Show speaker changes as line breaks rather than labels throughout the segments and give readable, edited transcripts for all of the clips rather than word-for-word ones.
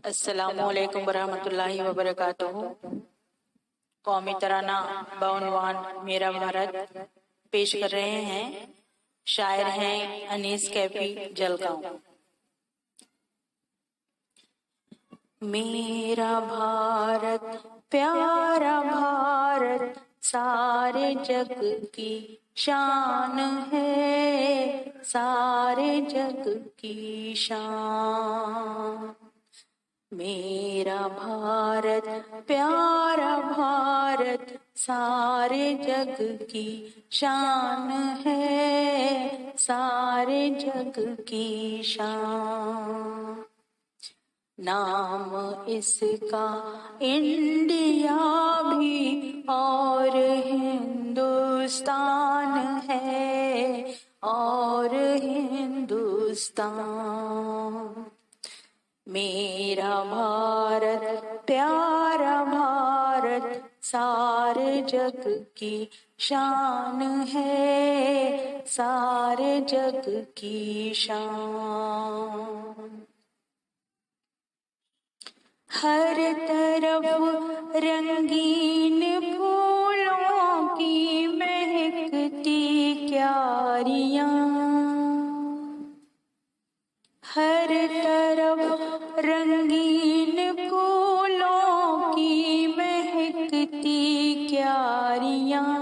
अस्सलामुअलैकुम वरहमतुल्लाहि वबरकातुहू। कौमी तराना बाउनवान मेरा भारत पेश कर रहे हैं। शायर हैं अनीस कैफी जलगांव। मेरा भारत प्यारा भारत सारे जग की शान है, सारे जग की शान। मेरा भारत प्यारा भारत सारे जग की शान है, सारे जग की शान। नाम इसका इंडिया भी और हिंदुस्तान है, और हिंदुस्तान। मेरा भारत प्यारा भारत सारे जग की शान है, सारे जग की शान। हर तरफ रंगीन फूलों की महकती क्यारियां, हर तरफ रंगीन फूलों की महकती क्यारियां।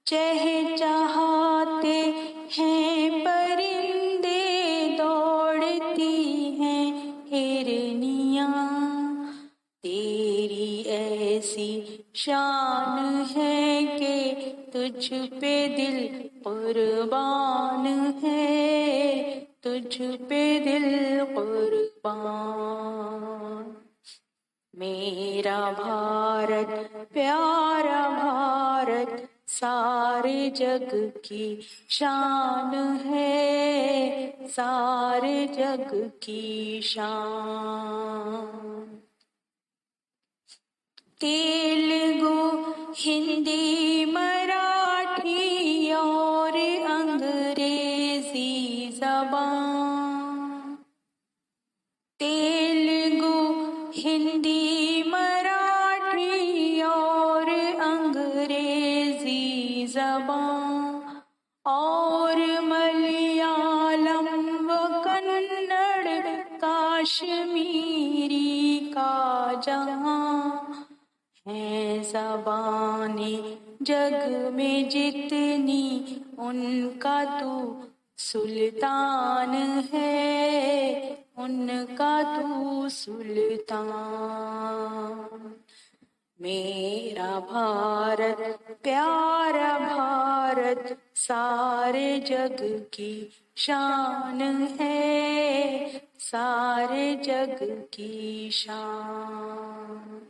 चहचहाते हैं परिंदे, दौड़ती हैं हिरनियां। तेरी ऐसी शान है कि तुझ पे दिल कुर्बान है, तुझ पे दिल कुर्बान। मेरा भारत प्यारा भारत सारे जग की शान है, सारे जग की शान। तेलुगु हिंदी मराठी और अंग्रेजी ज़बान, तेलुगु हिंदी मराठी और अंग्रेजी ज़बान, और मलयालम व कन्नड़ काश्मीरी का जहां है। ज़बानी जग में जितनी उनका तू सुल्तान है, उनका तू सुल्तान। मेरा भारत प्यारा भारत सारे जग की शान है, सारे जग की शान।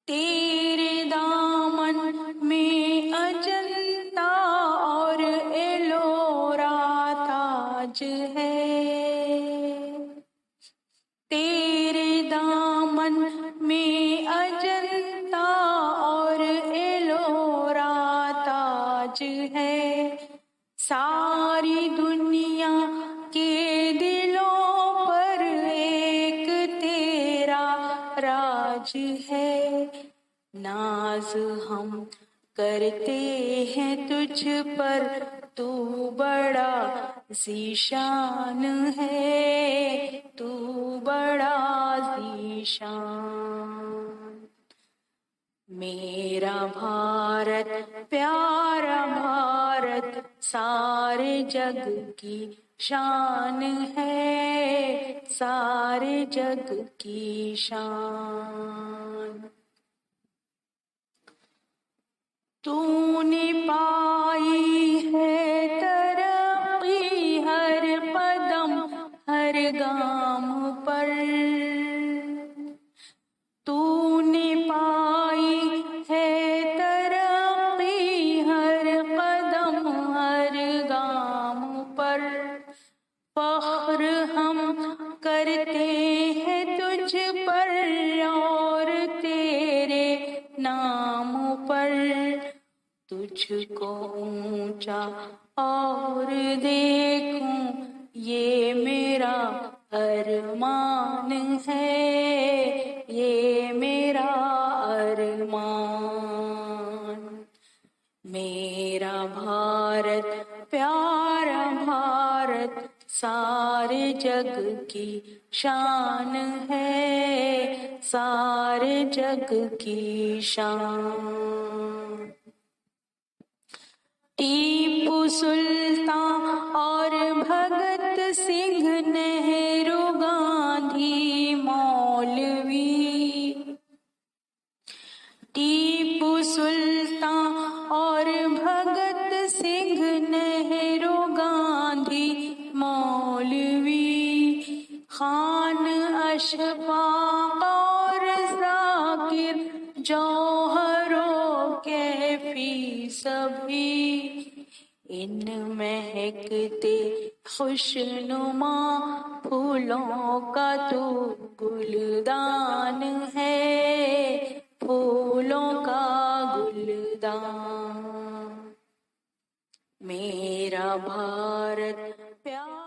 तेरे दामन में अजंता और एलोरा ताज है, तेरे दामन में अजंता और एलोरा ताज है। सारी दुनिया के दिलों पर एक तेरा राज है। नाज हम करते हैं तुझ पर, तू बड़ा ज़ीशान है, तू बड़ा ज़ीशान। मेरा भारत प्यारा भारत सारे जग की शान है, सारे जग की शान। तूने पाई है तरक्की हर कदम हर गाम पर, तूने पाई है तरक्की हर कदम हर गाम पर। फख्र हम करते हैं तुझ पर और तेरे नाम पर। तुझको ऊंचा और देखूं ये मेरा अरमान है ये मेरा अरमान। मेरा भारत प्यारा भारत सारे जग की शान है, सारे जग की शान। टीपू सुल्तान और भगत सिंह, नेहरू गांधी मौलवी। टीपू सुल्तान और भगत सिंह, नेहरू गांधी मौलवी। खान अशफाक और जाकिर, जौहरों कैफी सभी। इन महकते खुशनुमा फूलों का तू गुलदान है, फूलों का गुलदान। मेरा भारत प्यारा